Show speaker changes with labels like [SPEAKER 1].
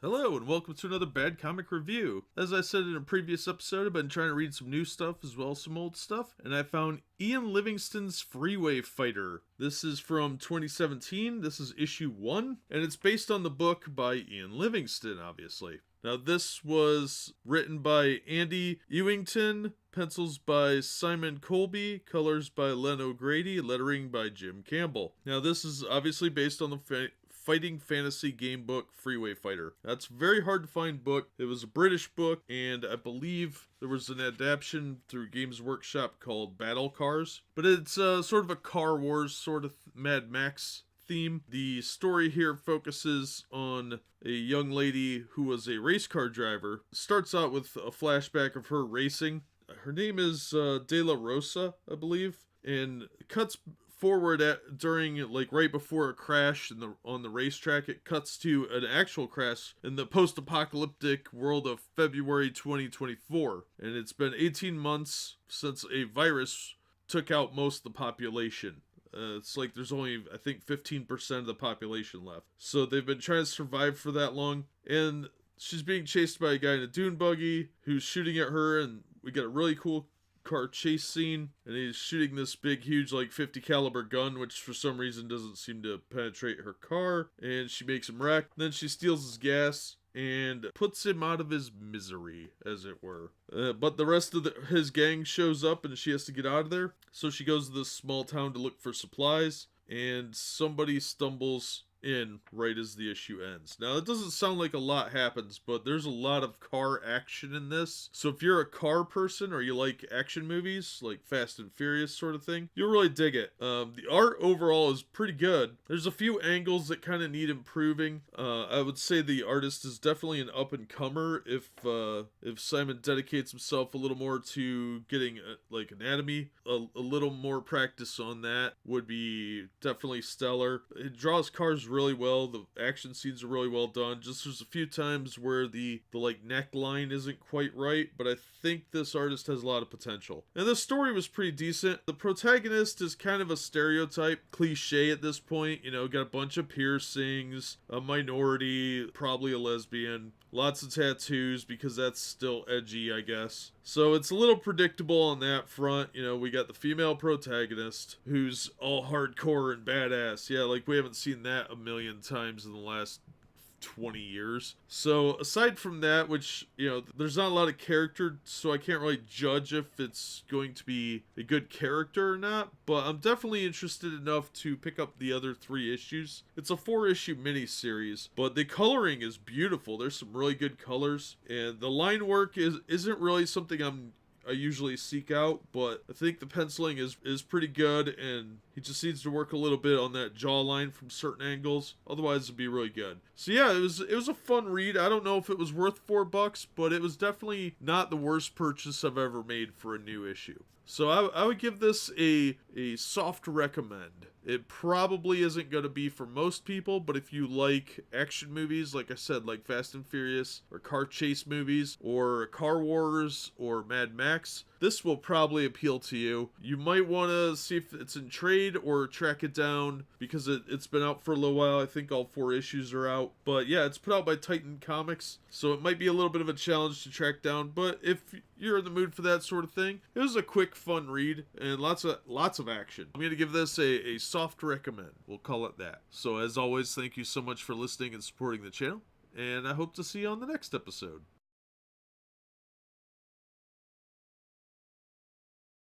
[SPEAKER 1] Hello and welcome to another Bad Comic Review. As I said in a previous episode, I've been trying to read some new stuff as well as some old stuff, and I found Ian Livingstone's Freeway Fighter. This is from 2017, this is issue 1, and it's based on the book by Ian Livingstone, obviously. Now this was written by Andy Ewington, pencils by Simon Colby, colors by Len O'Grady, lettering by Jim Campbell. Now this is obviously based on the fighting fantasy game book Freeway Fighter. That's a very hard to find book. It was a British book, and I believe there was an adaptation through Games Workshop called Battle Cars. But it's sort of a Car Wars sort of Mad Max theme. The story here focuses on a young lady who was a race car driver. Starts out with a flashback of her racing. Her name is De La Rosa, I believe, and it cuts forward during right before a crash on the racetrack. It cuts to an actual crash in the post-apocalyptic world of February 2024, and it's been 18 months since a virus took out most of the population. It's like there's only, I think, 15% of the population left. So they've been trying to survive for that long, and she's being chased by a guy in a dune buggy who's shooting at her, and we got a really cool car chase scene, and he's shooting this big, huge, 50 caliber gun, which for some reason doesn't seem to penetrate her car, and she makes him wreck. Then she steals his gas and puts him out of his misery, as it were. But the rest of his gang shows up, and she has to get out of there. So she goes to this small town to look for supplies, and somebody stumbles in right as the issue ends. Now, it doesn't sound like a lot happens, but there's a lot of car action in this. So if you're a car person or you like action movies, like Fast and Furious sort of thing, you'll really dig it. The art overall is pretty good. There's a few angles that kind of need improving. I would say the artist is definitely an up-and-comer if Simon dedicates himself a little more to getting anatomy. A little more practice on that would be definitely stellar. It draws cars really well. The action scenes are really well done. Just there's a few times where the neckline isn't quite right, but I think this artist has a lot of potential. And the story was pretty decent. The protagonist is kind of a stereotype, cliche at this point. You know, got a bunch of piercings, a minority, probably a lesbian, lots of tattoos because that's still edgy, I guess. So it's a little predictable on that front. You know, we got the female protagonist who's all hardcore and badass. Yeah, we haven't seen that a million times in the last 20 years. So aside from that, which, there's not a lot of character, so I can't really judge if it's going to be a good character or not, but I'm definitely interested enough to pick up the other 3 issues. It's a 4-issue miniseries, but the coloring is beautiful. There's some really good colors, and the line work isn't really something I usually seek out, but I think the penciling is pretty good, and he just needs to work a little bit on that jawline from certain angles. Otherwise, it'd be really good. So yeah, it was a fun read. I don't know if it was worth $4, but it was definitely not the worst purchase I've ever made for a new issue. So I would give this a soft recommend. It probably isn't going to be for most people, but if you like action movies, like I said, like Fast and Furious, or car chase movies, or Car Wars, or Mad Max, this will probably appeal to you. You might want to see if it's in trade or track it down because it's been out for a little while. I think all 4 issues are out. But yeah, it's put out by Titan Comics, so it might be a little bit of a challenge to track down. But if you're in the mood for that sort of thing, it was a quick, fun read and lots of action. I'm going to give this a soft recommend. We'll call it that. So as always, thank you so much for listening and supporting the channel, and I hope to see you on the next episode.